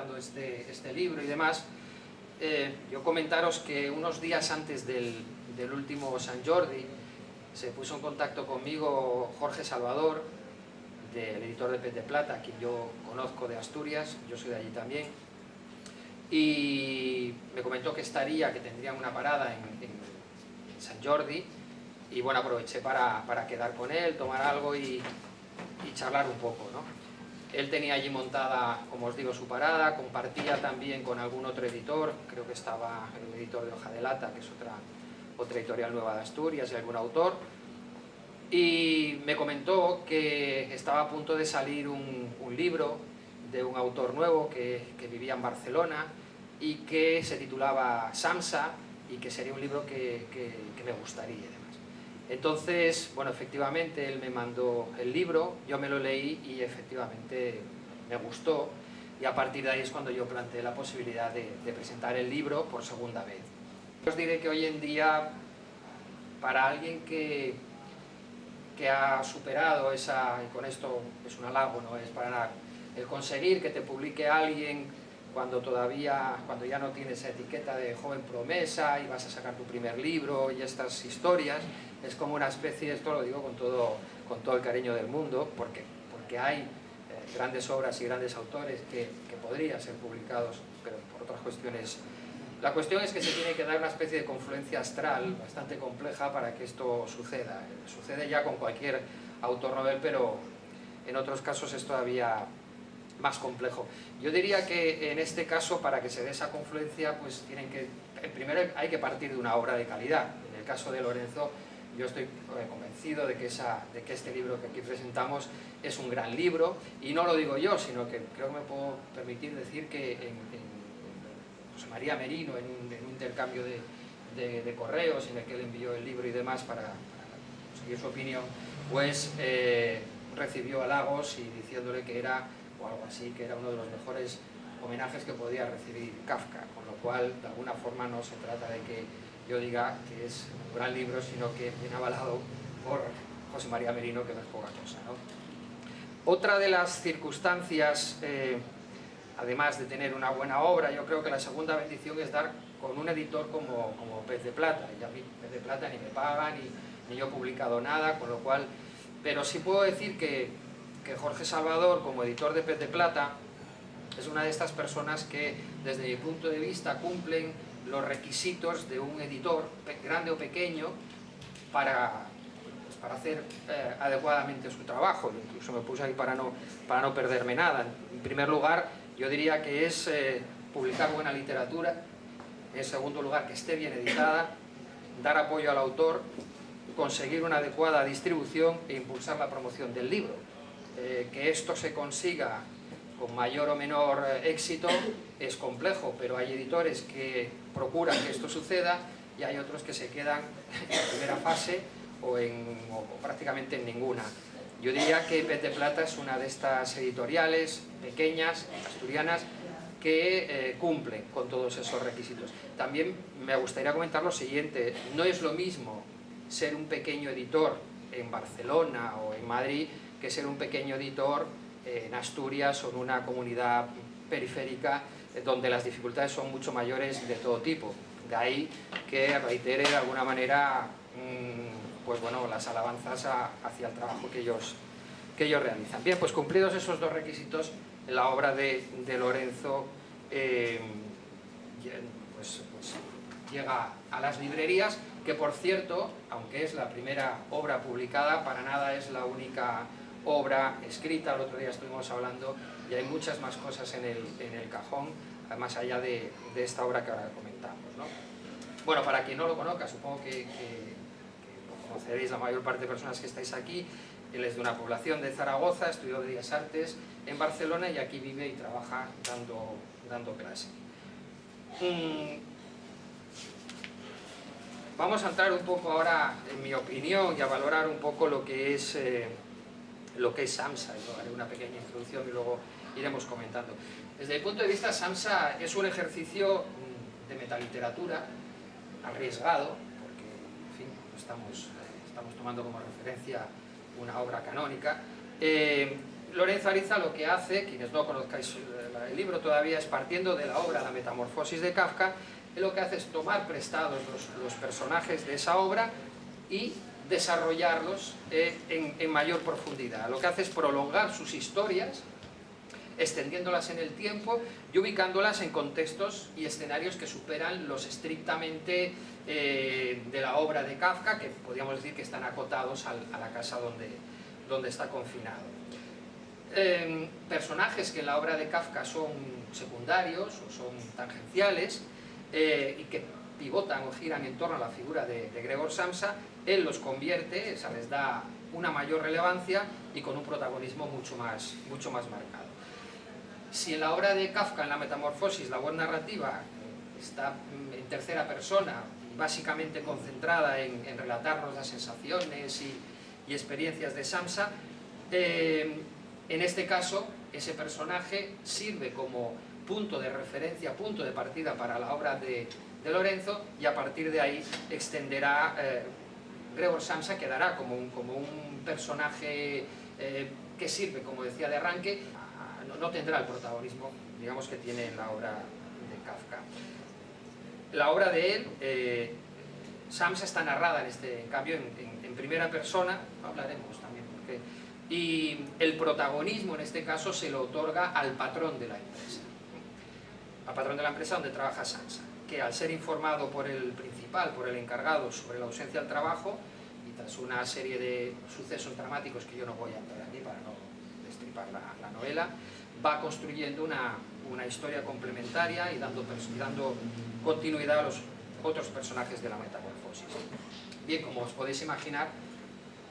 presentando este libro y demás, yo comentaros que unos días antes del último Sant Jordi se puso en contacto conmigo Jorge Salvador, del editor de Pez de Plata, a quien yo conozco de Asturias, yo soy de allí también, y me comentó que tendrían una parada en Sant Jordi, y bueno, aproveché para quedar con él, tomar algo y charlar un poco, ¿no? Él tenía allí montada, como os digo, su parada, compartía también con algún otro editor, creo que estaba el editor de Hoja de Lata, que es otra editorial nueva de Asturias, y algún autor, y me comentó que estaba a punto de salir un libro de un autor nuevo que vivía en Barcelona y que se titulaba Samsa, y que sería un libro que me gustaría y demás. Entonces, bueno, efectivamente él me mandó el libro, yo me lo leí y efectivamente me gustó, y a partir de ahí es cuando yo planteé la posibilidad de presentar el libro por segunda vez. Os diré que hoy en día, para alguien que ha superado y con esto es un halago, no es para nada, el conseguir que te publique alguien cuando ya no tienes esa etiqueta de joven promesa y vas a sacar tu primer libro y estas historias, es como una especie, esto lo digo con todo el cariño del mundo, porque hay grandes obras y grandes autores que podrían ser publicados, pero por otras cuestiones. La cuestión es que se tiene que dar una especie de confluencia astral bastante compleja para que esto suceda. Sucede ya con cualquier autor novel, pero en otros casos es todavía más complejo. Yo diría que en este caso, para que se dé esa confluencia, pues primero hay que partir de una obra de calidad. En el caso de Lorenzo, yo estoy convencido de que este libro que aquí presentamos es un gran libro, y no lo digo yo, sino que creo que me puedo permitir decir que en José María Merino, en un intercambio de correos en el que él envió el libro y demás para conseguir su opinión, pues recibió halagos y diciéndole que era, o algo así, que era uno de los mejores homenajes que podía recibir Kafka, con lo cual de alguna forma no se trata de que yo diga que es un gran libro, sino que viene avalado por José María Merino, que no es poca cosa, ¿no? Otra de las circunstancias, además de tener una buena obra, yo creo que la segunda bendición es dar con un editor como Pez de Plata, y a mí Pez de Plata ni me paga, ni yo he publicado nada, con lo cual, pero sí puedo decir que Jorge Salvador, como editor de Pez de Plata, es una de estas personas que, desde mi punto de vista, cumplen los requisitos de un editor, grande o pequeño, para hacer adecuadamente su trabajo. Incluso me puse ahí para no perderme nada. En primer lugar, yo diría que es publicar buena literatura. En segundo lugar, que esté bien editada, dar apoyo al autor, conseguir una adecuada distribución e impulsar la promoción del libro. Que esto se consiga con mayor o menor éxito es complejo, pero hay editores que procuran que esto suceda y hay otros que se quedan en la primera fase o prácticamente en ninguna. Yo diría que Pez de Plata es una de estas editoriales pequeñas, asturianas, que cumplen con todos esos requisitos. También me gustaría comentar lo siguiente: no es lo mismo ser un pequeño editor en Barcelona o en Madrid que ser un pequeño editor en Asturias o en una comunidad periférica donde las dificultades son mucho mayores de todo tipo. De ahí que reitere de alguna manera pues bueno, las alabanzas hacia el trabajo que ellos realizan. Bien, pues cumplidos esos dos requisitos, la obra de Lorenzo pues llega a las librerías, que por cierto, aunque es la primera obra publicada, para nada es la única obra escrita. El otro día estuvimos hablando y hay muchas más cosas en el cajón, más allá de esta obra que ahora comentamos, ¿no? Bueno, para quien no lo conozca, supongo que lo conoceréis la mayor parte de personas que estáis aquí. Él es de una población de Zaragoza, estudió Bellas Artes en Barcelona y aquí vive y trabaja dando clase. Vamos a entrar un poco ahora, en mi opinión, y a valorar un poco lo que es Samsa. Yo haré una pequeña introducción y luego iremos comentando. Desde el punto de vista, Samsa es un ejercicio de metaliteratura arriesgado, porque en fin, estamos tomando como referencia una obra canónica, Lorenzo Ariza lo que hace, quienes no conozcáis el libro todavía, es partiendo de la obra La Metamorfosis de Kafka, él lo que hace es tomar prestados los personajes de esa obra y desarrollarlos en mayor profundidad. Lo que hace es prolongar sus historias, extendiéndolas en el tiempo y ubicándolas en contextos y escenarios que superan los estrictamente de la obra de Kafka, que podríamos decir que están acotados a la casa donde está confinado. Personajes que en la obra de Kafka son secundarios o son tangenciales y que pivotan o giran en torno a la figura de Gregor Samsa, él los convierte, o sea, les da una mayor relevancia y con un protagonismo mucho más marcado. Si en la obra de Kafka, en La Metamorfosis, la voz narrativa está en tercera persona, básicamente concentrada en relatarnos las sensaciones y experiencias de Samsa, en este caso ese personaje sirve como punto de referencia, punto de partida para la obra de Lorenzo, y a partir de ahí extenderá, Gregor Samsa quedará como un personaje que sirve, como decía, de arranque. No tendrá el protagonismo, digamos, que tiene en la obra de Kafka. La obra de él, Samsa está narrada en cambio en primera persona, hablaremos también porque, y el protagonismo en este caso se lo otorga al patrón de la empresa, al patrón de la empresa donde trabaja Samsa, que al ser informado por el principal, por el encargado, sobre la ausencia del trabajo, y tras una serie de sucesos dramáticos que yo no voy a entrar aquí para no destripar la novela, va construyendo una historia complementaria y dando continuidad a los otros personajes de la Metamorfosis. Bien, como os podéis imaginar,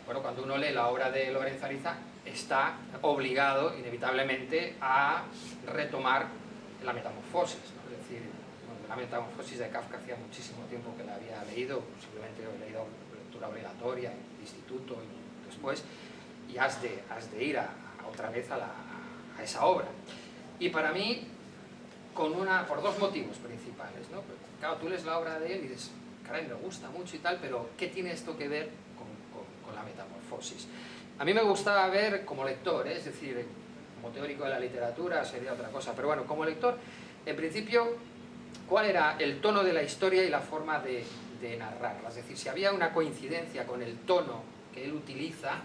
bueno, cuando uno lee la obra de Lorenzo Ariza, está obligado inevitablemente a retomar la Metamorfosis, ¿no? Es decir, bueno, la Metamorfosis de Kafka hacía muchísimo tiempo que la había leído, posiblemente he leído lectura obligatoria en el instituto y después, y has de ir otra vez a esa obra. Y para mí, por dos motivos principales, ¿no? Claro, tú lees la obra de él y dices, caray, me gusta mucho y tal, pero ¿qué tiene esto que ver con la Metamorfosis? A mí me gustaba ver como lector, es decir, como teórico de la literatura sería otra cosa, pero bueno, como lector, en principio, ¿cuál era el tono de la historia y la forma de narrarla? Es decir, si había una coincidencia con el tono que él utiliza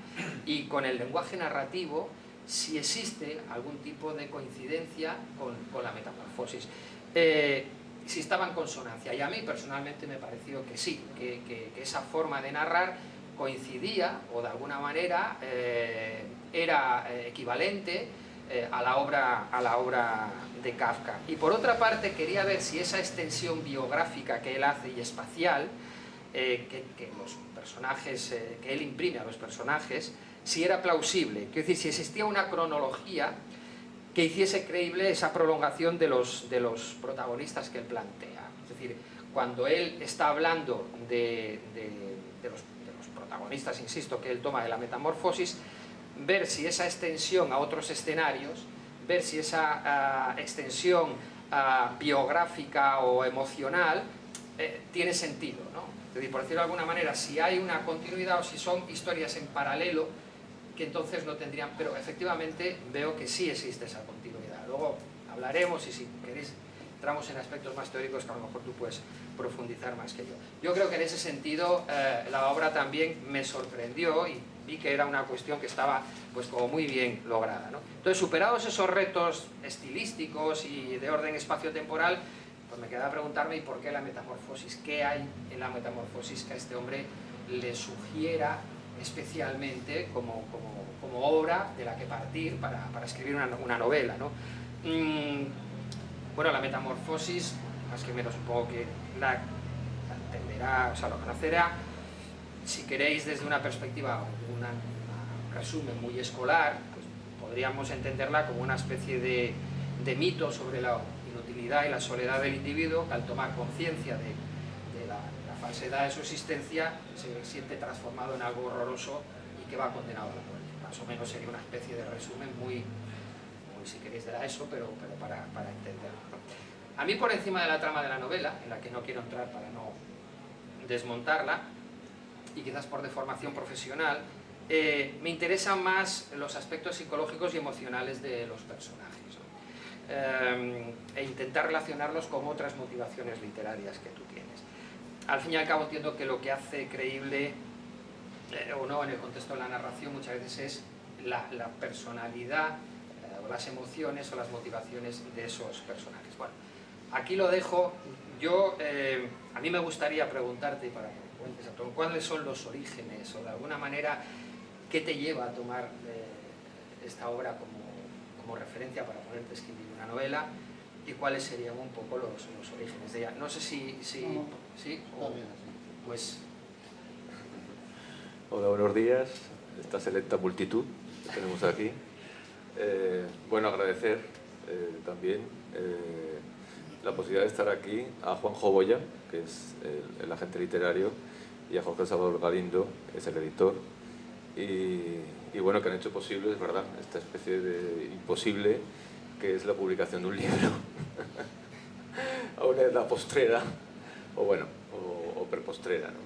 y con el lenguaje narrativo, si existe algún tipo de coincidencia con la Metamorfosis, si estaba en consonancia, y a mí personalmente me pareció que sí, que esa forma de narrar coincidía o de alguna manera era equivalente a la obra de Kafka. Y por otra parte quería ver si esa extensión biográfica que él hace y espacial, que los personajes, que él imprime a los personajes, si era plausible, es decir, si existía una cronología que hiciese creíble esa prolongación de los protagonistas que él plantea. Es decir, cuando él está hablando de los protagonistas, insisto, que él toma de la Metamorfosis, ver si esa extensión a otros escenarios, ver si esa extensión biográfica o emocional tiene sentido, ¿no? Es decir, por decirlo de alguna manera, si hay una continuidad o si son historias en paralelo, que entonces no tendrían, pero efectivamente veo que sí existe esa continuidad. Luego hablaremos y si queréis entramos en aspectos más teóricos que a lo mejor tú puedes profundizar más que yo. Yo creo que en ese sentido la obra también me sorprendió y vi que era una cuestión que estaba pues como muy bien lograda, ¿no? Entonces, superados esos retos estilísticos y de orden espacio-temporal, pues me quedaba preguntarme ¿y por qué la Metamorfosis? ¿Qué hay en la Metamorfosis que a este hombre le sugiera especialmente como obra de la que partir para escribir una novela, ¿no? Bueno, la Metamorfosis, más que menos supongo que la entenderá, o sea, lo conocerá, si queréis desde una perspectiva, un resumen muy escolar, pues podríamos entenderla como una especie de mito sobre la inutilidad y la soledad del individuo, que al tomar conciencia de la falsedad de su existencia se siente transformado en algo horroroso y que va condenado a la muerte. Más o menos sería una especie de resumen muy si queréis de eso, pero para entenderlo, ¿no? A mí, por encima de la trama de la novela, en la que no quiero entrar para no desmontarla, y quizás por deformación profesional, me interesan más los aspectos psicológicos y emocionales de los personajes, ¿no? E intentar relacionarlos con otras motivaciones literarias que tú tienes. Al fin y al cabo entiendo que lo que hace creíble o no en el contexto de la narración muchas veces es la personalidad o las emociones o las motivaciones de esos personajes. Bueno, aquí lo dejo. Yo, a mí me gustaría preguntarte, para que me cuentes, ¿cuáles son los orígenes o de alguna manera qué te lleva a tomar esta obra como referencia para ponerte a escribir una novela y cuáles serían un poco los orígenes de ella? No sé si ¿sí? Pues... Hola, buenos días. Esta selecta multitud que tenemos aquí. Bueno, agradecer también la posibilidad de estar aquí a Juanjo Boya, que es el agente literario, y a Jorge Salvador Galindo, que es el editor, y bueno, que han hecho posible, es verdad, esta especie de imposible que es la publicación de un libro. Ahora es la postrera, o bueno, o prepostrera, ¿no?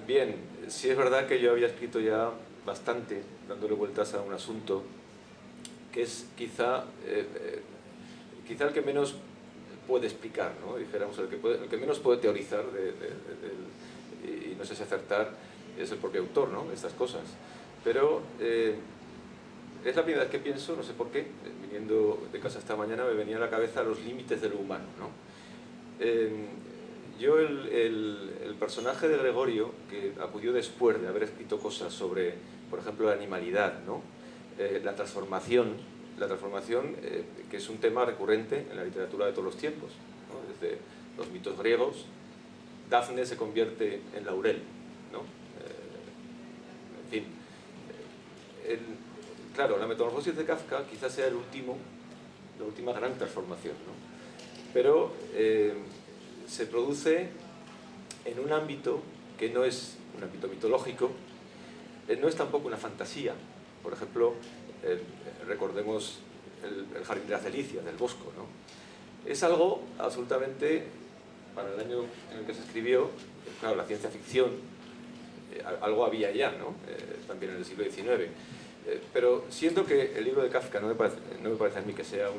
Bien, sí es verdad que yo había escrito ya bastante, dándole vueltas a un asunto que es quizá el que menos puede explicar, ¿no? Dijéramos, el que menos puede teorizar y no sé si acertar es el propio autor, ¿no? Estas cosas. Pero es la primera vez que pienso, no sé por qué, viniendo de casa esta mañana me venía a la cabeza los límites de lo humano, ¿no? Yo el personaje de Gregorio, que acudió después de haber escrito cosas sobre, por ejemplo, la animalidad, ¿no? La transformación, que es un tema recurrente en la literatura de todos los tiempos, ¿no? Desde los mitos griegos, Dafne se convierte en laurel, ¿no? En fin, claro, la metamorfosis de Kafka quizás sea la última gran transformación, ¿no? Pero se produce en un ámbito que no es un ámbito mitológico, no es tampoco una fantasía. Por ejemplo, recordemos el Jardín de las Delicias, del Bosco, ¿no? Es algo absolutamente, para el año en el que se escribió, claro, la ciencia ficción, algo había ya, ¿no? También en el siglo XIX. Pero siento que el libro de Kafka no me parece a mí que sea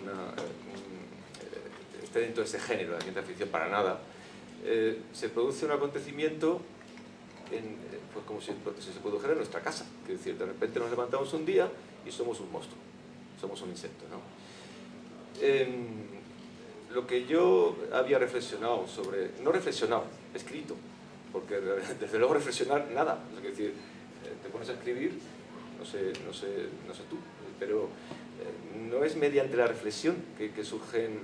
esté dentro de ese género de la ciencia ficción para nada. Se produce un acontecimiento pues como si se produjera en nuestra casa. Es decir, de repente nos levantamos un día y somos un monstruo, somos un insecto, ¿no? Lo que yo había reflexionado sobre, no reflexionado, escrito, porque desde luego reflexionar nada, es decir, te pones a escribir, no sé tú, pero no es mediante la reflexión que surgen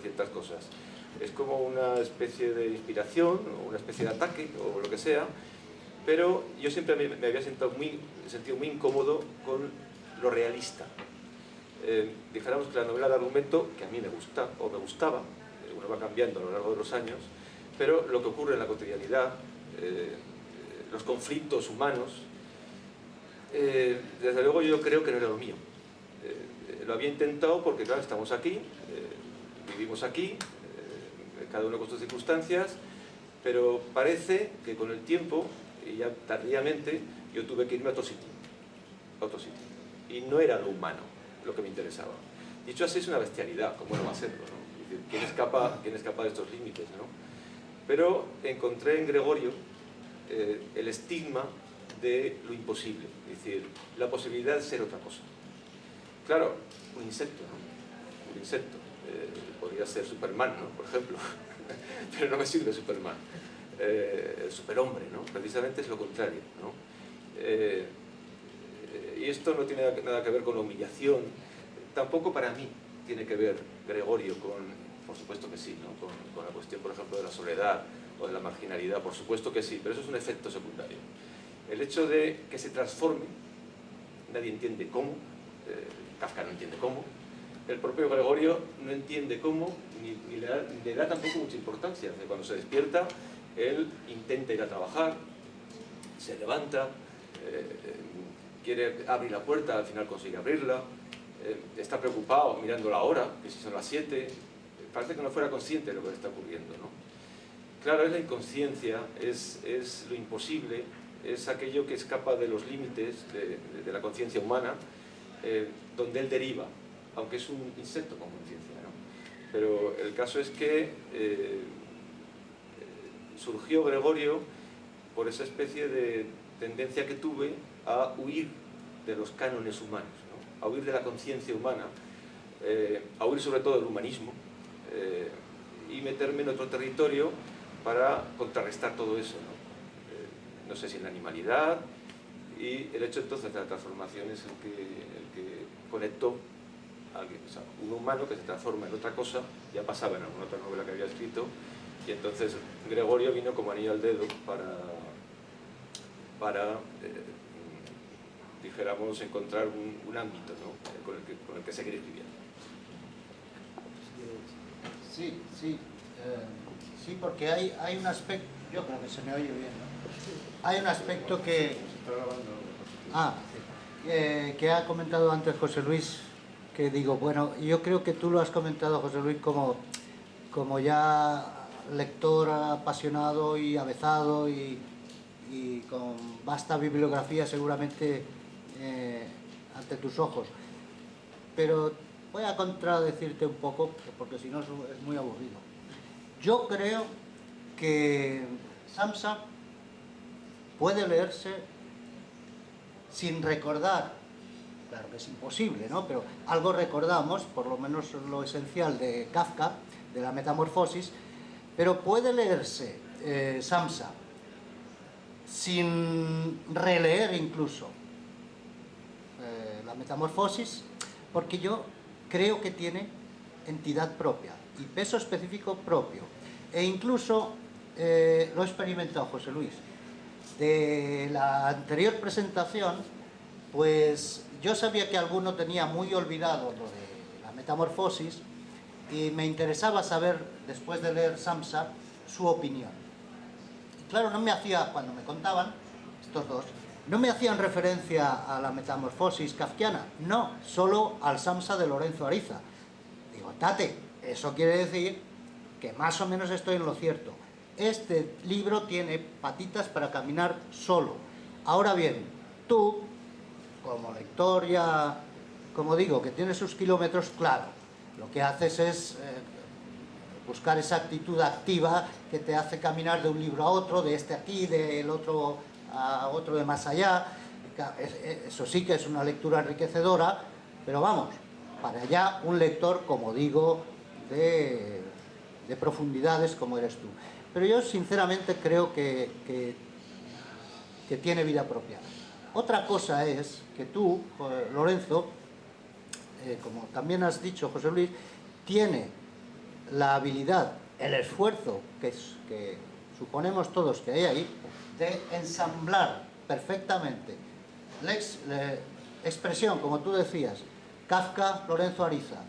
ciertas cosas. Es como una especie de inspiración, o una especie de ataque, o lo que sea, pero yo siempre me había sentido muy incómodo con lo realista. Dijéramos que la novela de argumento, que a mí me gusta, o me gustaba, uno va cambiando a lo largo de los años, pero lo que ocurre en la cotidianidad, los conflictos humanos, desde luego yo creo que no era lo mío. Lo había intentado porque, claro, estamos aquí, vivimos aquí, cada uno con sus circunstancias, pero parece que con el tiempo, y ya tardíamente, yo tuve que irme a otro sitio, y no era lo humano lo que me interesaba. Dicho así, es una bestialidad, como no va a serlo, ¿no? Es decir, ¿quién escapa de estos límites, ¿no? Pero encontré en Gregorio el estigma de lo imposible, es decir, la posibilidad de ser otra cosa. Claro, un insecto, ¿no? Un insecto. Podría ser Superman, ¿no? Por ejemplo. Pero no me sirve Superman. El superhombre, ¿no? Precisamente es lo contrario, ¿no? Y esto no tiene nada que ver con la humillación. Tampoco para mí tiene que ver Gregorio por supuesto que sí, ¿no? Con la cuestión, por ejemplo, de la soledad o de la marginalidad, por supuesto que sí, pero eso es un efecto secundario. El hecho de que se transforme, nadie entiende cómo, Kafka no entiende cómo, el propio Gregorio no entiende cómo, ni le da tampoco mucha importancia. Cuando se despierta, él intenta ir a trabajar, se levanta, quiere abrir la puerta, al final consigue abrirla, está preocupado mirando la hora, que si son las 7, parece que no fuera consciente de lo que le está ocurriendo, ¿no? Claro, es la inconsciencia, es lo imposible, es aquello que escapa de los límites de la conciencia humana, donde él deriva, aunque es un insecto con conciencia, ¿no? Pero el caso es que surgió Gregorio por esa especie de tendencia que tuve a huir de los cánones humanos, ¿no? A huir de la conciencia humana, a huir sobre todo del humanismo, y meterme en otro territorio para contrarrestar todo eso, ¿no? No sé si en la animalidad, y el hecho entonces de la transformación es el que conectó a alguien, o sea, un humano que se transforma en otra cosa. Ya pasaba en alguna otra novela que había escrito, y entonces Gregorio vino como anillo al dedo para dijéramos, encontrar un ámbito, ¿no? con el que seguir escribiendo. Sí, sí. Sí, porque hay un aspecto, yo creo que se me oye bien, ¿no? Hay un aspecto que ha comentado antes José Luis, que digo, bueno, yo creo que tú lo has comentado, José Luis, como ya lector apasionado y avezado y con vasta bibliografía seguramente ante tus ojos. Pero voy a contradecirte un poco, porque si no es muy aburrido. Yo creo que Samsa puede leerse sin recordar, claro que es imposible, ¿no? Pero algo recordamos, por lo menos lo esencial de Kafka, de la Metamorfosis, pero puede leerse Samsa sin releer incluso la Metamorfosis, porque yo creo que tiene entidad propia y peso específico propio. E incluso lo he experimentado, José Luis. De la anterior presentación, pues yo sabía que alguno tenía muy olvidado lo de la Metamorfosis y me interesaba saber, después de leer Samsa, su opinión. Y claro, no me hacía, cuando me contaban, estos dos, no me hacían referencia a la Metamorfosis kafkiana, no, solo al Samsa de Lorenzo Ariza. Digo, tate, eso quiere decir que más o menos estoy en lo cierto. Este libro tiene patitas para caminar solo. Ahora bien, tú, como lector ya, como digo, que tiene sus kilómetros, claro, lo que haces es buscar esa actitud activa que te hace caminar de un libro a otro, de este aquí, del otro a otro de más allá. Eso sí que es una lectura enriquecedora, pero vamos, para allá un lector, como digo, de profundidades como eres tú. Pero yo sinceramente creo que tiene vida propia. Otra cosa es que tú, Lorenzo, como también has dicho, José Luis, tiene la habilidad, el esfuerzo que suponemos todos que hay ahí, de ensamblar perfectamente la expresión, como tú decías, Kafka, Lorenzo Ariza.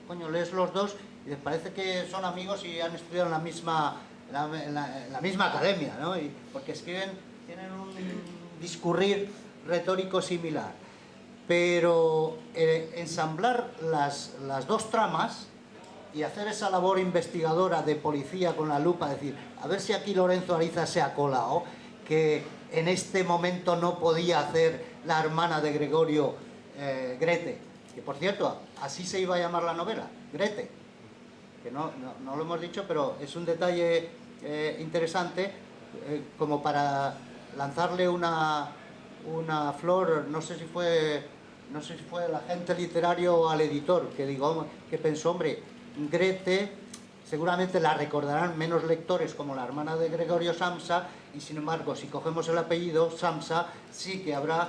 Coño, lees los dos y les parece que son amigos y han estudiado en la misma academia, ¿no? Porque escriben, tienen un discurrir retórico similar. Pero ensamblar las dos tramas y hacer esa labor investigadora de policía con la lupa, decir, a ver si aquí Lorenzo Ariza se ha colado, que en este momento no podía hacer la hermana de Gregorio, Grete, que por cierto, así se iba a llamar la novela, Grete, que no lo hemos dicho, pero es un detalle interesante, como para lanzarle una flor, no sé si fue el agente literario al editor, que pensó, hombre, Grete seguramente la recordarán menos lectores como la hermana de Gregorio Samsa, y sin embargo, si cogemos el apellido Samsa, sí que habrá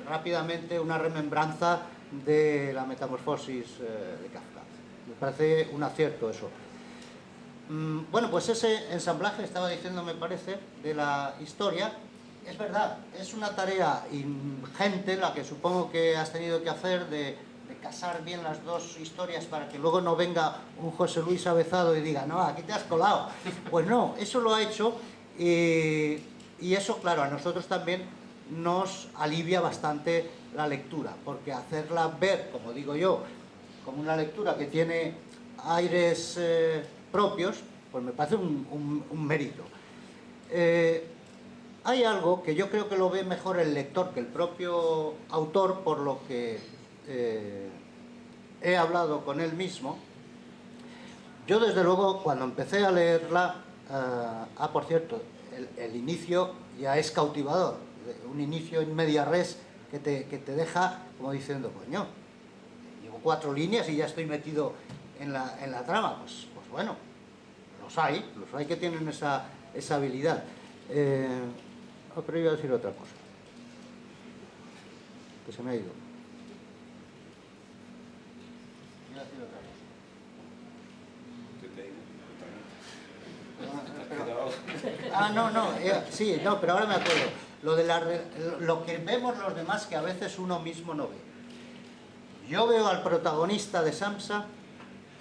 rápidamente una remembranza de la Metamorfosis de Kafka. Me parece un acierto eso. Bueno, pues ese ensamblaje, estaba diciendo, me parece, de la historia, es verdad, es una tarea ingente la que supongo que has tenido que hacer de casar bien las dos historias para que luego no venga un José Luis avezado y diga, no, aquí te has colado. Pues no, eso lo ha hecho y eso, claro, a nosotros también nos alivia bastante la lectura, porque hacerla ver, como digo yo, como una lectura que tiene aires propios, pues me parece un mérito. hay algo que yo creo que lo ve mejor el lector que el propio autor, por lo que he hablado con él mismo. Yo, desde luego, cuando empecé a leerla, por cierto, el inicio ya es cautivador, un inicio in media res que te deja como diciendo, coño, llevo 4 líneas y ya estoy metido en la trama. Pues bueno, los hay que tienen esa habilidad. Pero iba a decir otra cosa, que se me ha ido. Iba a decir otra cosa. No, sí, no, pero ahora me acuerdo. Lo que vemos los demás que a veces uno mismo no ve. Yo veo al protagonista de Samsa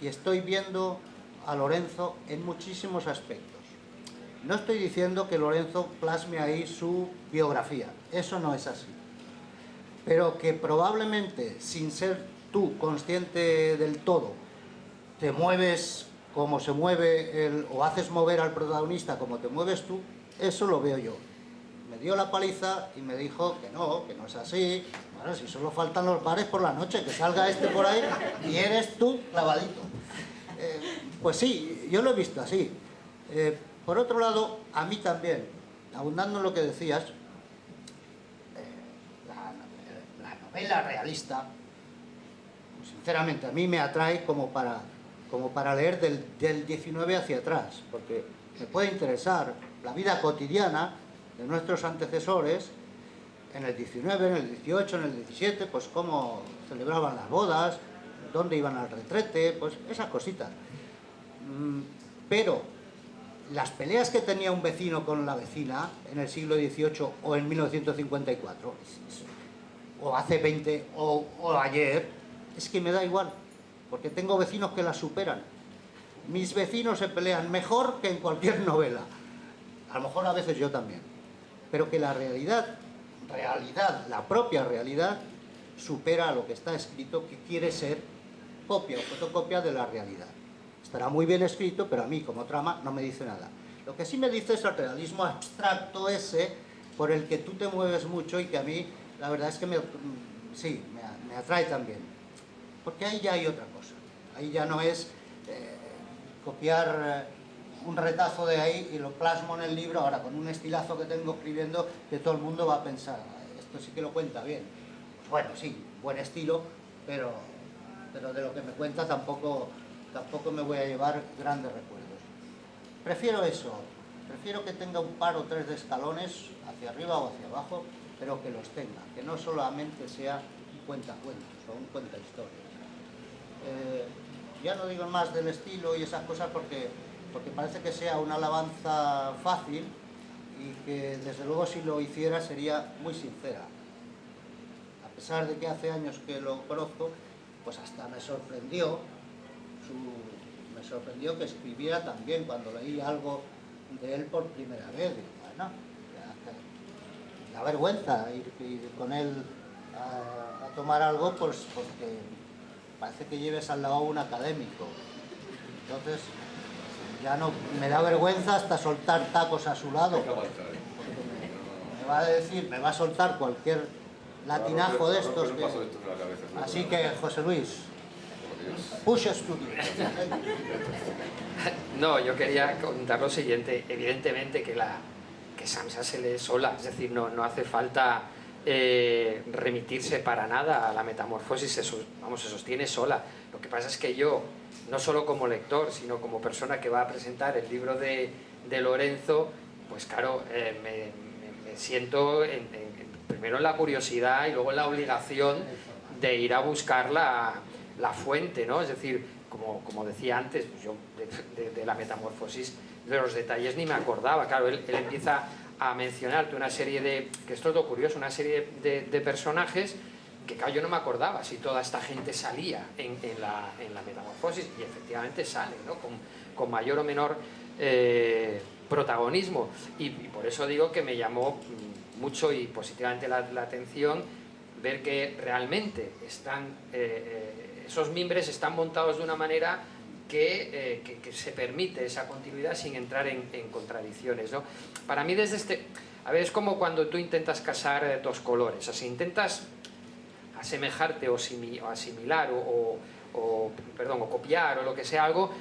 y estoy viendo a Lorenzo en muchísimos aspectos. No estoy diciendo que Lorenzo plasme ahí su biografía, eso no es así. Pero que probablemente, sin ser tú consciente del todo, te mueves como se mueve o haces mover al protagonista como te mueves tú, eso lo veo yo. Me dio la paliza y me dijo que no es así. Bueno, si solo faltan los bares por la noche, que salga este por ahí y eres tú clavadito. Pues sí, yo lo he visto así. Por otro lado, a mí también, abundando en lo que decías, la novela realista, sinceramente, a mí me atrae como para leer del 19 hacia atrás, porque me puede interesar la vida cotidiana de nuestros antecesores en el 19, en el 18, en el 17, pues cómo celebraban las bodas, dónde iban al retrete, pues esas cositas. Pero las peleas que tenía un vecino con la vecina en el siglo XVIII o en 1954, o hace 20 o ayer, es que me da igual, porque tengo vecinos que las superan. Mis vecinos se pelean mejor que en cualquier novela. A lo mejor a veces yo también. Pero que la realidad, la propia realidad, supera a lo que está escrito, que quiere ser copia o fotocopia de la realidad. Estará muy bien escrito, pero a mí como trama no me dice nada. Lo que sí me dice es el realismo abstracto ese por el que tú te mueves mucho y que a mí la verdad es que me atrae también. Porque ahí ya hay otra cosa. Ahí ya no es copiar un retazo de ahí y lo plasmo en el libro ahora con un estilazo que tengo escribiendo que todo el mundo va a pensar, esto sí que lo cuenta bien. Pues bueno, sí, buen estilo, pero de lo que me cuenta tampoco me voy a llevar grandes recuerdos. Prefiero eso, prefiero que tenga un par o tres de escalones hacia arriba o hacia abajo, pero que los tenga, que no solamente sea un cuentacuentos o un cuenta historias. Ya no digo más del estilo y esas cosas porque parece que sea una alabanza fácil y que desde luego si lo hiciera sería muy sincera. A pesar de que hace años que lo conozco, pues hasta me sorprendió que escribiera también cuando leí algo de él por primera vez. Digo, bueno, da vergüenza ir con él a tomar algo, pues porque parece que lleves al lado un académico. Entonces ya no me da vergüenza hasta soltar tacos a su lado. Me va a decir, me va a soltar cualquier latinajo de estos. Así que, José Luis, push studio. No, yo quería contar lo siguiente. Evidentemente que Samsa se lee sola, es decir, no hace falta remitirse para nada a la metamorfosis, se sostiene sola. Lo que pasa es que yo, no solo como lector, sino como persona que va a presentar el libro de Lorenzo, pues claro, me siento primero en la curiosidad y luego en la obligación de ir a buscar la fuente, ¿no? Es decir, como decía antes, pues yo de la metamorfosis, de los detalles ni me acordaba. Claro, él empieza a mencionarte una serie que esto es lo curioso, una serie de personajes que claro, yo no me acordaba si toda esta gente salía en la metamorfosis, y efectivamente sale, ¿no? con mayor o menor protagonismo, y por eso digo que me llamó mucho y positivamente la atención ver que realmente esos mimbres están montados de una manera que se permite esa continuidad sin entrar en contradicciones, ¿no? Para mí A ver, es como cuando tú intentas casar dos colores, así intentas asemejarte o asimilar o copiar o lo que sea algo.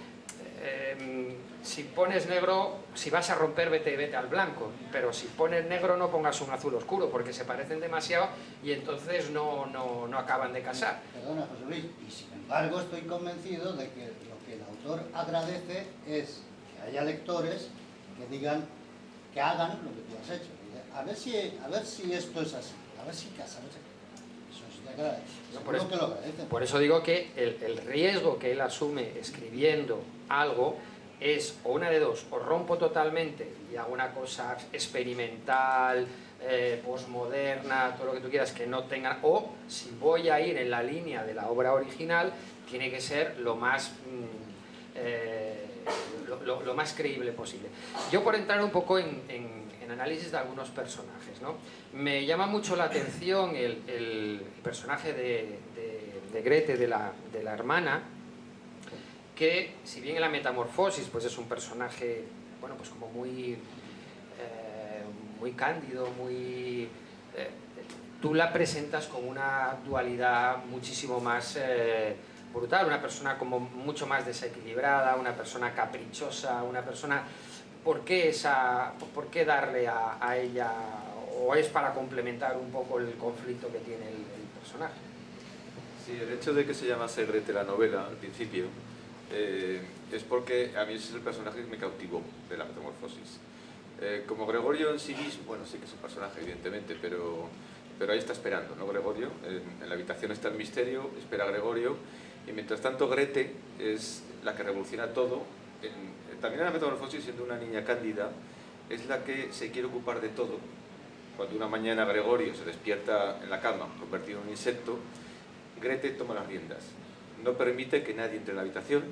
Si pones negro, si vas a romper, vete al blanco, pero si pones negro no pongas un azul oscuro porque se parecen demasiado y entonces no acaban de casar. Perdona, José Luis, y sin embargo estoy convencido de que lo que el autor agradece es que haya lectores que digan, que hagan lo que tú has hecho. A ver si esto es así, a ver si casa, no sé. Eso es de agradecer. Seguro que lo agradecen. Por eso digo que el riesgo que él asume escribiendo algo es o una de dos, o rompo totalmente y hago una cosa experimental, posmoderna, todo lo que tú quieras, que no tenga, o si voy a ir en la línea de la obra original, tiene que ser lo más creíble posible. Yo, por entrar un poco en análisis de algunos personajes, ¿no? Me llama mucho la atención el personaje de Grete, de la hermana, que si bien en la Metamorfosis pues es un personaje, bueno, pues como muy cándido, tú la presentas con una dualidad muchísimo más brutal, una persona como mucho más desequilibrada, una persona caprichosa, una persona... ¿Por qué darle a ella, o es para complementar un poco el conflicto que tiene el personaje? Sí, el hecho de que se llamase Grete la novela al principio es porque a mí es el personaje que me cautivó de la Metamorfosis. Como Gregorio en sí mismo, bueno, sí que es un personaje evidentemente, pero ahí está esperando, ¿no? Gregorio, en la habitación está el misterio, espera a Gregorio, y mientras tanto Grete es la que revoluciona todo. También en la Metamorfosis, siendo una niña cándida, es la que se quiere ocupar de todo. Cuando una mañana Gregorio se despierta en la cama, convertido en un insecto, Grete toma las riendas. No permite que nadie entre en la habitación.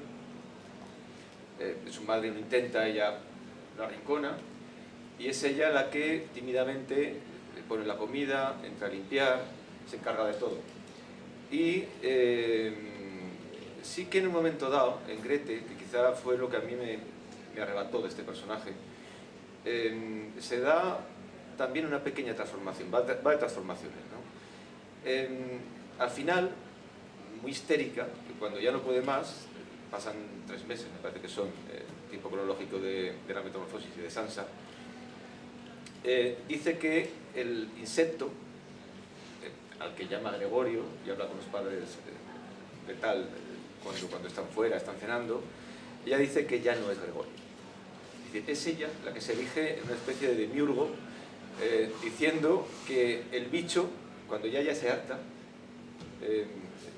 Su madre lo intenta, ella la arrincona, y es ella la que tímidamente pone la comida, entra a limpiar, se encarga de todo. Y sí que en un momento dado, en Grete, que quizá fue lo que a mí me arrebató de este personaje, se da también una pequeña transformación, va de transformaciones, ¿no? Al final, muy histérica, que cuando ya no puede más, pasan 3 meses, me parece que son el tiempo cronológico de la Metamorfosis y de Sansa, dice que el insecto, al que llama Gregorio, y habla con los padres de tal, cuando están fuera, están cenando, ella dice que ya no es Gregorio. Dice, es ella la que se erige en una especie de demiurgo, diciendo que el bicho, cuando ya se harta,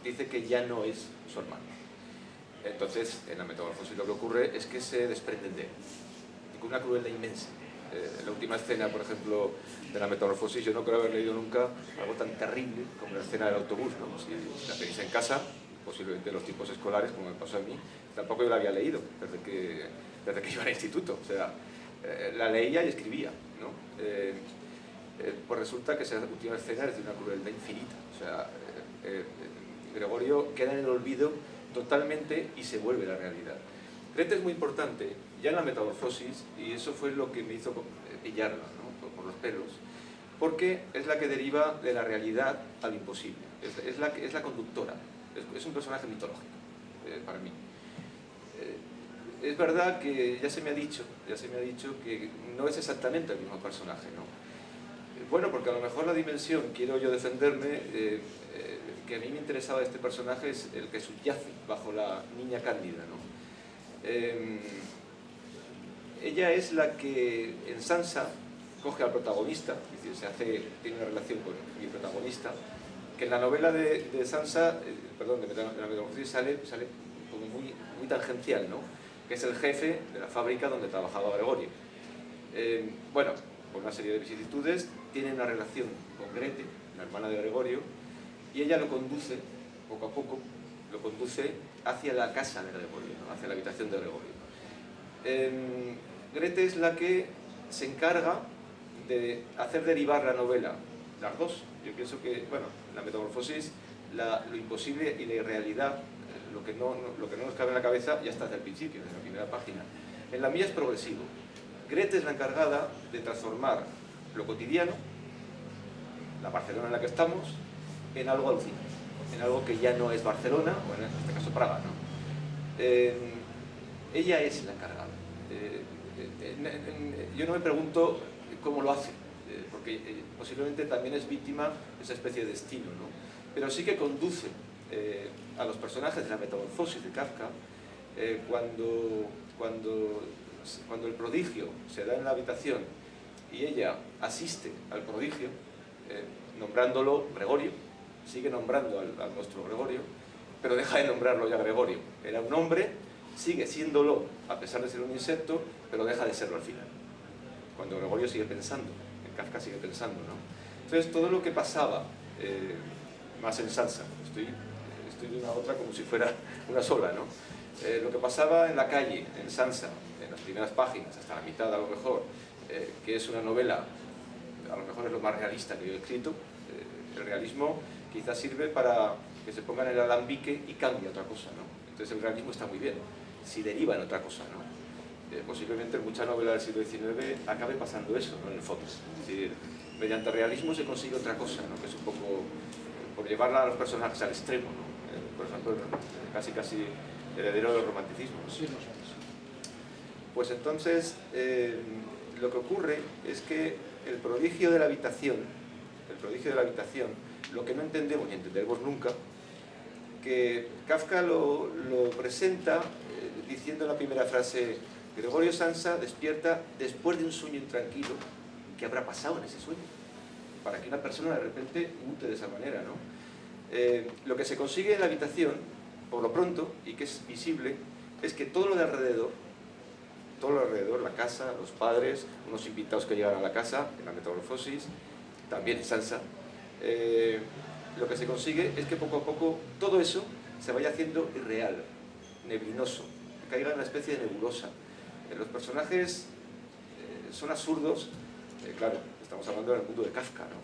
dice que ya no es su hermano. Entonces, en la Metamorfosis lo que ocurre es que se desprenden de él, y con una crueldad inmensa. En la última escena, por ejemplo, de la Metamorfosis, yo no creo haber leído nunca algo tan terrible como la escena del autobús, ¿no? Si la tenéis en casa, posiblemente los tiempos escolares, como me pasó a mí, tampoco yo la había leído desde que iba al instituto. O sea, la leía y escribía, ¿no? Pues resulta que esa última escena es de una crueldad infinita. O sea, Gregorio queda en el olvido totalmente y se vuelve la realidad. Grete es muy importante ya en la Metamorfosis, y eso fue lo que me hizo pillarla, ¿no? por los pelos, porque es la que deriva de la realidad al imposible, es la conductora, es un personaje mitológico para mí. Es verdad que ya se me ha dicho que no es exactamente el mismo personaje, ¿no? Bueno, porque a lo mejor la dimensión, quiero yo defenderme, que a mí me interesaba de este personaje es el que subyace bajo la niña cándida, ¿no? Ella es la que en Sansa coge al protagonista, es decir, tiene una relación con mi protagonista, que en la novela de Sansa, de la Metamorfosis sale como muy tangencial, ¿no? Que es el jefe de la fábrica donde trabajaba Gregorio. Bueno, por una serie de vicisitudes, tiene una relación con Grete, la hermana de Gregorio, y ella lo conduce, poco a poco, lo conduce hacia la casa de Gregorio, ¿no? Hacia la habitación de Gregorio. Grete es la que se encarga de hacer derivar la novela, las dos. Yo pienso que, bueno, la Metamorfosis, lo imposible y la irrealidad, lo que no nos cabe en la cabeza, ya está desde el principio, desde la primera página. En la mía es progresivo. Grete es la encargada de transformar lo cotidiano, la Barcelona en la que estamos, en algo alucinante, en algo que ya no es Barcelona, o en este caso Praga, ¿no? Ella es la encargada. Yo no me pregunto cómo lo hace, porque posiblemente también es víctima de esa especie de destino, ¿no? Pero sí que conduce a los personajes de la metamorfosis de Kafka cuando el prodigio se da en la habitación y ella asiste al prodigio, nombrándolo Gregorio, sigue nombrando al nuestro Gregorio, pero deja de nombrarlo ya Gregorio. Era un hombre, sigue siéndolo a pesar de ser un insecto, pero deja de serlo al final. Cuando Gregorio sigue pensando, Kafka sigue pensando, ¿no? Entonces todo lo que pasaba, más en Sansa, estoy de una a otra como si fuera una sola, ¿no? Lo que pasaba en la calle, en Sansa, en las primeras páginas, hasta la mitad a lo mejor, que es una novela, a lo mejor es lo más realista que yo he escrito. El realismo quizás sirve para que se ponga en el alambique y cambie a otra cosa, ¿no? Entonces el realismo está muy bien, si deriva en otra cosa, ¿no? Posiblemente en mucha novela del siglo XIX acabe pasando eso, ¿no? En el fondo. Es decir, mediante realismo se consigue otra cosa, ¿no? Que es un poco por llevarla a los personajes al extremo, ¿no? Por ejemplo, casi heredero del romanticismo, ¿no? Sí, lo sabes. Pues entonces, lo que ocurre es que el prodigio de la habitación, lo que no entendemos ni entenderemos nunca, que Kafka lo presenta diciendo en la primera frase: Gregorio Sansa despierta después de un sueño intranquilo. ¿Qué habrá pasado en ese sueño? Para que una persona de repente mute de esa manera, ¿no? Lo que se consigue en la habitación, por lo pronto, y que es visible, es que todo lo de alrededor, la casa, los padres, unos invitados que llegan a la casa, en la metamorfosis, también en Sansa, lo que se consigue es que poco a poco todo eso se vaya haciendo irreal, neblinoso, que caiga en una especie de nebulosa. Los personajes son absurdos, claro, estamos hablando del mundo de Kafka, ¿no?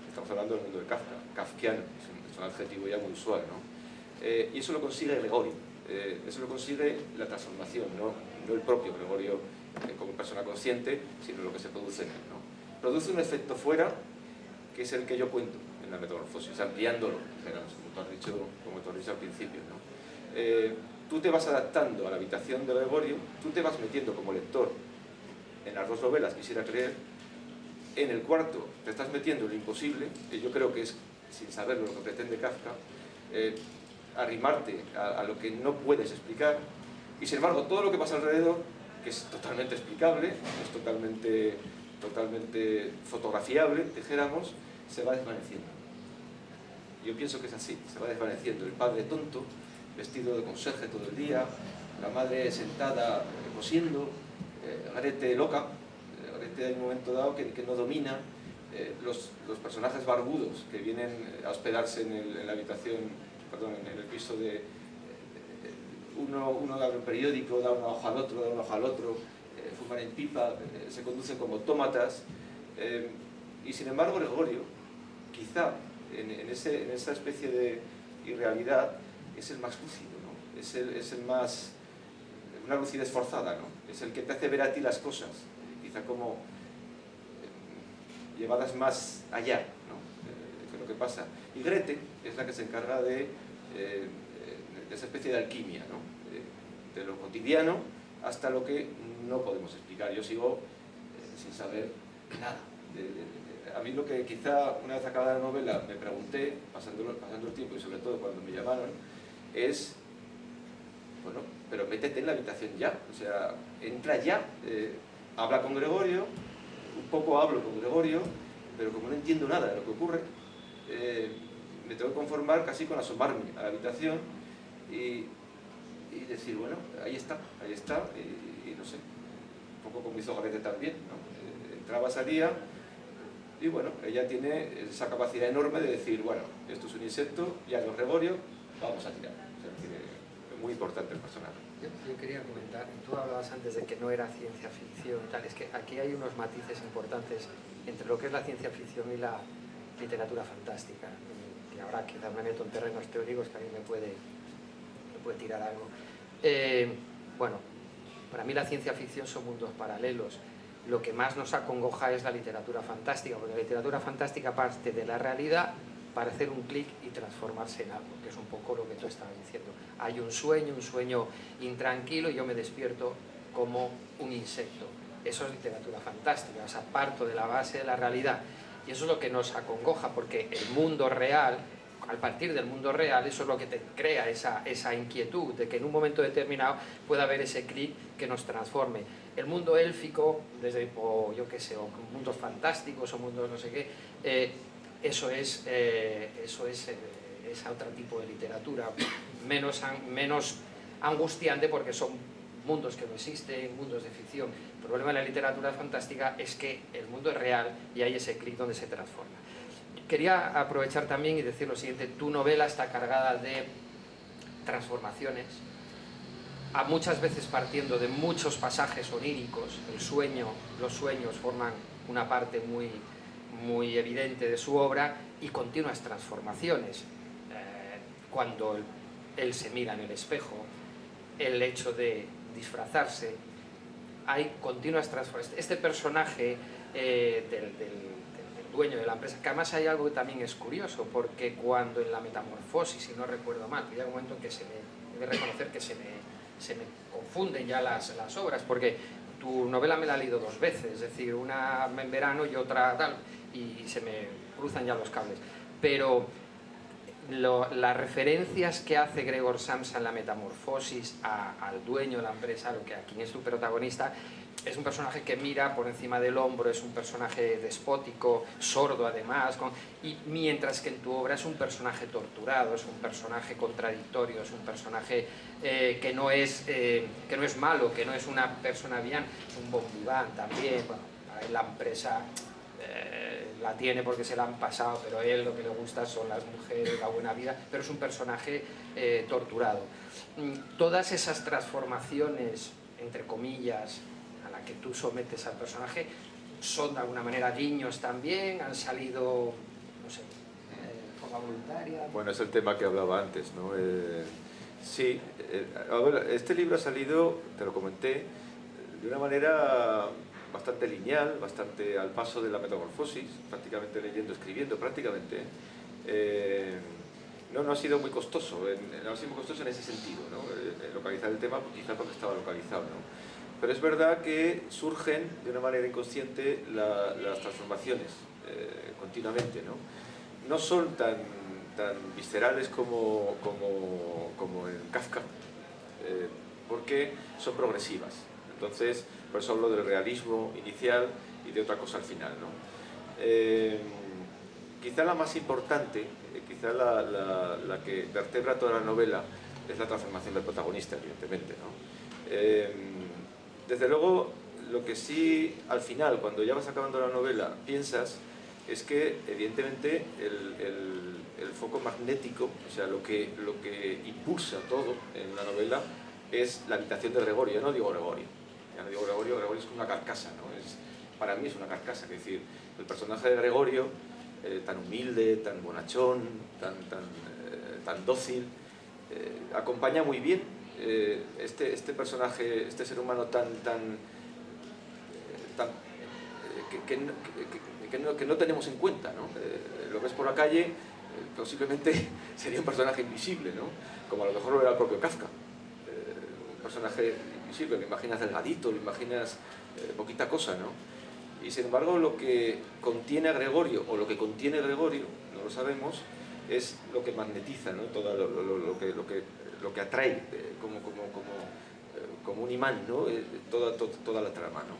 Estamos hablando del mundo de Kafka, kafkiano, es un adjetivo ya muy usual, ¿no? Y eso lo consigue Gregorio, eso lo consigue la transformación, no el propio Gregorio como persona consciente, sino lo que se produce en él, ¿no? Produce un efecto fuera, que es el que yo cuento en la metamorfosis, ampliándolo, como tú has dicho al principio, ¿no? Tú te vas adaptando a la habitación de Gregorio, tú te vas metiendo como lector en las dos novelas, quisiera creer. En el cuarto te estás metiendo en lo imposible, que yo creo que es, sin saberlo, lo que pretende Kafka, arrimarte a lo que no puedes explicar, y sin embargo todo lo que pasa alrededor, que es totalmente explicable, es totalmente fotografiable, dijéramos, se va desvaneciendo. Yo pienso que es así, se va desvaneciendo. El padre tonto, vestido de conserje todo el día, la madre sentada cosiendo, Grete loca, Grete hay un momento dado que no domina, los personajes barbudos que vienen a hospedarse en la habitación, perdón, en el piso de... uno abre un periódico, da una hoja al otro, fuman en pipa, se conducen como autómatas, y sin embargo Gregorio, quizá en esa especie de irrealidad, es el más lúcido, ¿no? Es el más... una lucidez forzada, ¿no? Es el que te hace ver a ti las cosas, quizá como llevadas más allá, ¿no? Que lo que pasa. Y Grete es la que se encarga de esa especie de alquimia, ¿no? De lo cotidiano hasta lo que no podemos explicar. Yo sigo sin saber nada. A mí lo que quizá una vez acabada la novela me pregunté, pasando el tiempo y sobre todo cuando me llamaron, es, bueno, pero métete en la habitación ya, o sea, entra ya, habla con Gregorio, un poco hablo con Gregorio, pero como no entiendo nada de lo que ocurre, me tengo que conformar casi con asomarme a la habitación y decir, bueno, ahí está, y no sé, un poco como hizo Grete también, ¿no? Entraba, salía, y bueno, ella tiene esa capacidad enorme de decir, bueno, esto es un insecto, ya no es Gregorio, vamos a tirar. O sea, es muy importante el personaje. Yo quería comentar, tú hablabas antes de que no era ciencia ficción y tal, es que aquí hay unos matices importantes entre lo que es la ciencia ficción y la literatura fantástica, y ahora quizás me meto en terrenos teóricos que a mí me puede tirar algo. Bueno, para mí la ciencia ficción son mundos paralelos, lo que más nos acongoja es la literatura fantástica, porque la literatura fantástica parte de la realidad para hacer un clic y transformarse en algo, que es un poco lo que tú estabas diciendo. Hay un sueño intranquilo, y yo me despierto como un insecto. Eso es literatura fantástica, o sea, parto de la base de la realidad. Y eso es lo que nos acongoja, porque el mundo real, al partir del mundo real, eso es lo que te crea esa inquietud de que en un momento determinado pueda haber ese clic que nos transforme. El mundo élfico, o yo qué sé, o mundos fantásticos o mundos no sé qué, eso es otro tipo de literatura, menos angustiante, porque son mundos que no existen, mundos de ficción. El problema de la literatura fantástica es que el mundo es real y hay ese clic donde se transforma. Quería aprovechar también y decir lo siguiente: tu novela está cargada de transformaciones, muchas veces partiendo de muchos pasajes oníricos. Los sueños forman una parte muy evidente de su obra, y continuas transformaciones. Cuando él se mira en el espejo, el hecho de disfrazarse, hay continuas transformaciones. Este personaje del dueño de la empresa, que además hay algo que también es curioso, porque cuando en la metamorfosis, si no recuerdo mal, llega un momento en que he de reconocer que se me confunden ya las obras, porque tu novela me la he leído 2 veces, es decir, una en verano y otra tal, y se me cruzan ya los cables. Pero las referencias que hace Gregor Samsa en la metamorfosis al dueño de la empresa, a quien es su protagonista, es un personaje que mira por encima del hombro, es un personaje despótico, sordo además, y mientras que en tu obra es un personaje torturado, es un personaje contradictorio, es un personaje que no es malo, que no es una persona bien, es un bon vivant también. Bueno, la empresa la tiene porque se la han pasado, pero a él lo que le gusta son las mujeres, la buena vida, pero es un personaje torturado. Todas esas transformaciones, entre comillas, a la que tú sometes al personaje, son de alguna manera guiños también, han salido, no sé, de forma voluntaria. Bueno, es el tema que hablaba antes, ¿no? Sí, a ver, este libro ha salido, te lo comenté, de una manera bastante lineal, bastante al paso de la metamorfosis, prácticamente leyendo, escribiendo, prácticamente. No ha sido muy costoso, no ha sido muy costoso en ese sentido, ¿no? Localizar el tema, quizás porque estaba localizado, ¿no? Pero es verdad que surgen de una manera inconsciente las transformaciones continuamente, ¿no? No son tan viscerales como en Kafka, porque son progresivas. Entonces, por eso hablo del realismo inicial y de otra cosa al final, ¿no? Quizá la más importante, quizá la que vertebra toda la novela, es la transformación del protagonista, evidentemente, ¿no? Desde luego, lo que sí, al final, cuando ya vas acabando la novela, piensas, es que, evidentemente, el foco magnético, o sea, lo que impulsa todo en la novela, es la habitación de Gregorio. Yo no digo Gregorio, ya no digo Gregorio es como una carcasa, ¿no? Para mí es una carcasa, es decir, el personaje de Gregorio, tan humilde, tan bonachón, tan dócil, acompaña muy bien este personaje, este ser humano que no tenemos en cuenta, ¿no? Lo ves por la calle, posiblemente sería un personaje invisible, ¿no? Como a lo mejor lo era el propio Kafka. Un personaje invisible, lo imaginas delgadito, lo imaginas poquita cosa, ¿no? Y sin embargo, lo que contiene a Gregorio, o lo que contiene Gregorio, no lo sabemos, es lo que magnetiza, ¿no? Todo lo que atrae como un imán, ¿no? Toda la trama, ¿no?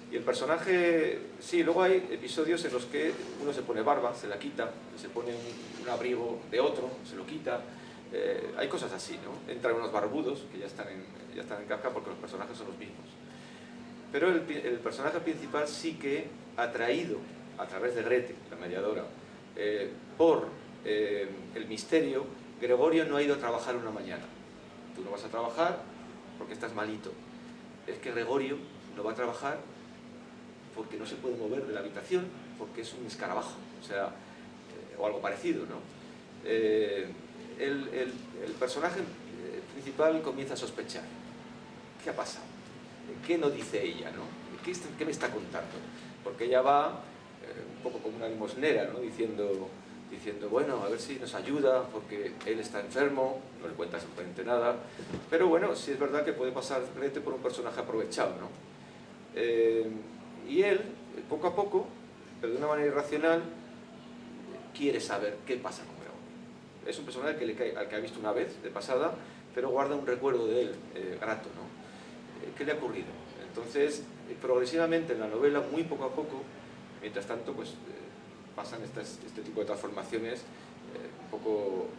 Y el personaje, sí, luego hay episodios en los que uno se pone barba, se la quita, se pone un abrigo de otro, se lo quita. Hay cosas así, ¿no? Entran unos barbudos que ya están en Kafka porque los personajes son los mismos. Pero el personaje principal sí que, atraído a través de Grete, la mediadora, por el misterio, Gregorio no ha ido a trabajar una mañana. Tú no vas a trabajar porque estás malito. Es que Gregorio no va a trabajar porque no se puede mover de la habitación, porque es un escarabajo, o sea, o algo parecido, ¿no? El personaje principal comienza a sospechar. ¿Qué ha pasado? ¿Qué no dice ella, no? ¿qué me está contando? Porque ella va un poco como una limosnera, ¿no? diciendo, bueno, a ver si nos ayuda, porque él está enfermo, no le cuenta absolutamente nada, pero bueno, sí es verdad que puede pasar por un personaje aprovechado, ¿no? Y él, poco a poco, pero de una manera irracional, quiere saber qué pasa con Gregorio. Es un personaje al que ha visto una vez, de pasada, pero guarda un recuerdo de él, grato, ¿no? ¿Qué le ha ocurrido? Entonces, progresivamente en la novela, muy poco a poco, mientras tanto, pues pasan este tipo de transformaciones un poco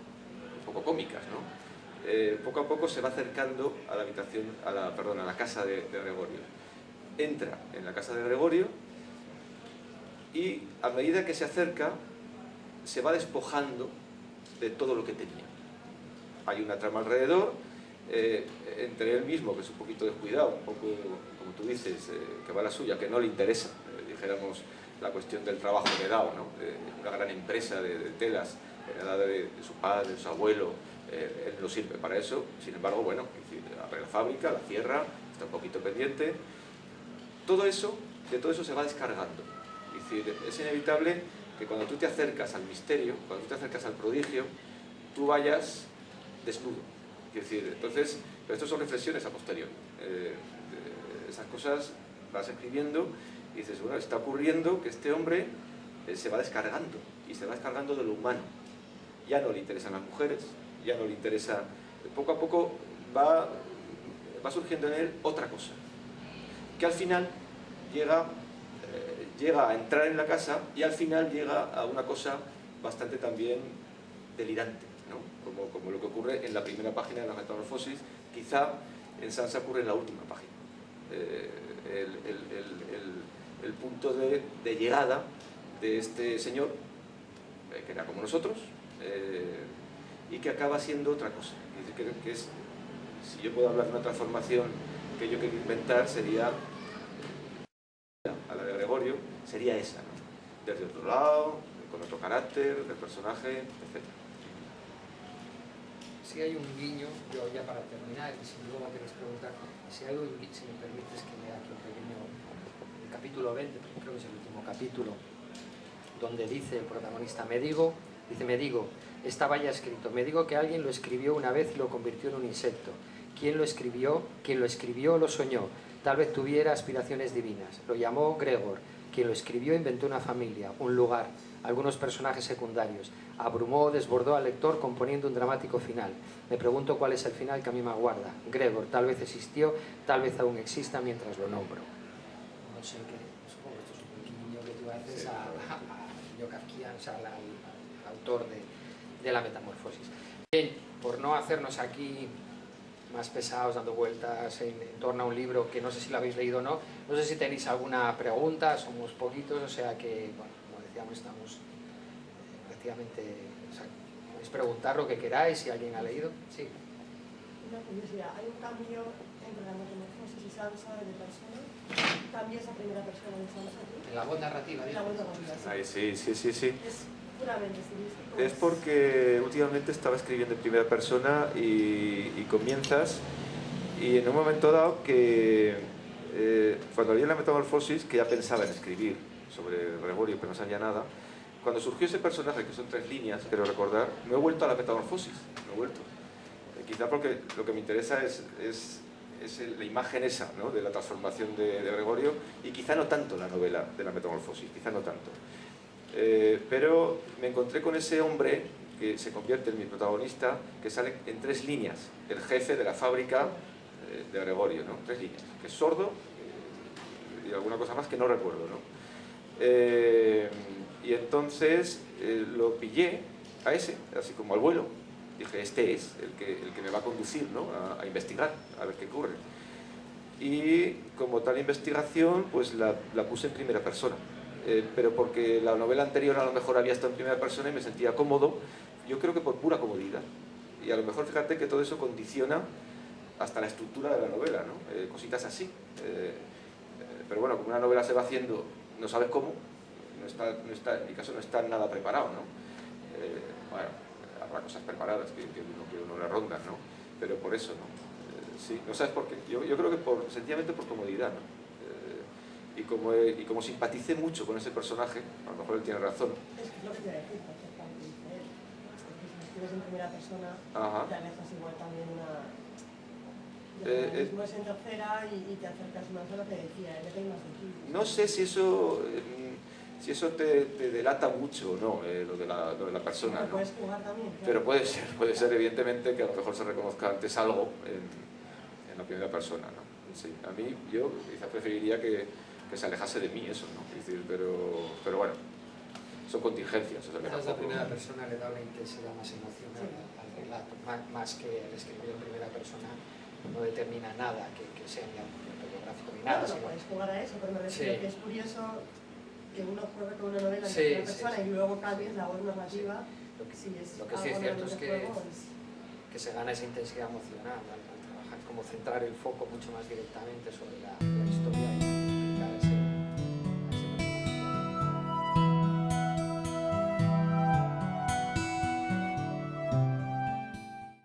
cómicas, ¿no? Poco a poco se va acercando a la habitación, a la casa de Gregorio. Entra en la casa de Gregorio y a medida que se acerca se va despojando de todo lo que tenía. Hay una trama alrededor, entre él mismo, que es un poquito descuidado, un poco, como tú dices, que va a la suya, que no le interesa, dijéramos, la cuestión del trabajo heredado, ¿no? Una gran empresa de telas heredada de su padre, de su abuelo, él no sirve para eso, sin embargo, bueno, abre la fábrica, la cierra, está un poquito pendiente. De todo eso se va descargando. Es decir, es inevitable que cuando tú te acercas al misterio, cuando tú te acercas al prodigio, tú vayas desnudo. Es decir, entonces, pero esto son reflexiones a posteriori. Esas cosas vas escribiendo y dices, bueno, está ocurriendo que este hombre se va descargando, y se va descargando de lo humano. Ya no le interesan las mujeres, ya no le interesa... Poco a poco va surgiendo en él otra cosa, que al final llega a entrar en la casa y al final llega a una cosa bastante también delirante, ¿no? Como lo que ocurre en la primera página de la Metamorfosis, quizá en Sansa ocurre en la última página. El punto de llegada de este señor, que era como nosotros, y que acaba siendo otra cosa. Que es, si yo puedo hablar de una transformación que yo quiero inventar, sería a la de Gregorio, sería esa, ¿no? Desde otro lado, con otro carácter del personaje, etc. Si hay un guiño, yo ya para terminar, y si luego quieres preguntar, si hay un guiño, si me permites que lea aquí un pequeño, el capítulo 20, porque creo que es el último capítulo, donde dice el protagonista, me digo, estaba ya escrito, me digo que alguien lo escribió una vez y lo convirtió en un insecto. ¿Quién lo escribió? Quien lo escribió lo soñó, tal vez tuviera aspiraciones divinas. Lo llamó Gregor. Quien lo escribió inventó una familia, un lugar, algunos personajes secundarios. Abrumó o desbordó al lector componiendo un dramático final. Me pregunto cuál es el final que a mí me aguarda. Gregor tal vez existió, tal vez aún exista mientras lo nombro. No sé qué, supongo que esto es un guiño que tú haces a Kafkian, o sea, al autor de la Metamorfosis. Bien, por no hacernos aquí más pesados dando vueltas en torno a un libro que no sé si lo habéis leído o no, no sé si tenéis alguna pregunta, somos poquitos, o sea que, bueno, como decíamos, estamos prácticamente, o sea, podéis preguntar lo que queráis, si alguien ha leído. Sí. Una curiosidad, ¿hay un cambio entre la Metamorfosis y Sansa de persona? ¿Cambias a primera persona de Sansa? En la voz narrativa, en la voz narrativa, sí. Es puramente estilístico. Es porque últimamente estaba escribiendo en primera persona y comienzas, y en un momento dado que cuando leí la Metamorfosis, que ya pensaba en escribir sobre Gregorio, pero no sabía nada, cuando surgió ese personaje, que son 3 líneas, quiero recordar, me he vuelto a la Metamorfosis, quizá porque lo que me interesa es la imagen esa, ¿no? De la transformación de Gregorio, y quizá no tanto la novela de la Metamorfosis, quizá no tanto. Pero me encontré con ese hombre que se convierte en mi protagonista, que sale en 3 líneas, el jefe de la fábrica de Gregorio, ¿no? 3 líneas, que es sordo y alguna cosa más que no recuerdo, ¿no? Y entonces lo pillé a ese, así como al vuelo. Dije, este es el que me va a conducir, ¿no? a investigar, a ver qué ocurre. Y como tal investigación, pues la puse en primera persona. Pero porque la novela anterior a lo mejor había estado en primera persona y me sentía cómodo, yo creo que por pura comodidad. Y a lo mejor fíjate que todo eso condiciona hasta la estructura de la novela, ¿no? Cositas así. Pero bueno, como una novela se va haciendo, no sabes cómo, en mi caso no está nada preparado, ¿no? Bueno, habrá cosas preparadas que uno le rondan, ¿no? Pero por eso, ¿no? Sí, no sabes por qué. Yo creo que sencillamente por comodidad, ¿no? y como simpaticé mucho con ese personaje, a lo mejor él tiene razón. Es que es lo que te voy a decir, perfectamente dice él. Porque si lo escribes en primera persona, Ajá. te alejas igual también Eh, es en tercera y te acercas más a lo que decía, él, que hay más de ti. No sé si eso te delata mucho o no, lo de la persona, Pero ¿no? puedes jugar también. Claro. Pero puede ser evidentemente que a lo mejor se reconozca antes algo en la primera persona, ¿no? Sí, a mí, yo quizá preferiría que se alejase de mí eso, ¿no? Es decir, pero bueno, son contingencias. O sea, que Quizás la tampoco- primera persona le da una intensidad más emocional al relato, más que el escribir en primera persona no determina nada que sea ni autobiográfico ni nada, Claro, sino puedes jugar a eso, pero me refiero Sí. que es curioso que uno juegue con una novela en Sí, primera sí, persona sí. y luego cambies la voz narrativa. lo que, Si es lo que sí es algo cierto de es juego, que se gana esa intensidad emocional al trabajar, como centrar el foco mucho más directamente sobre la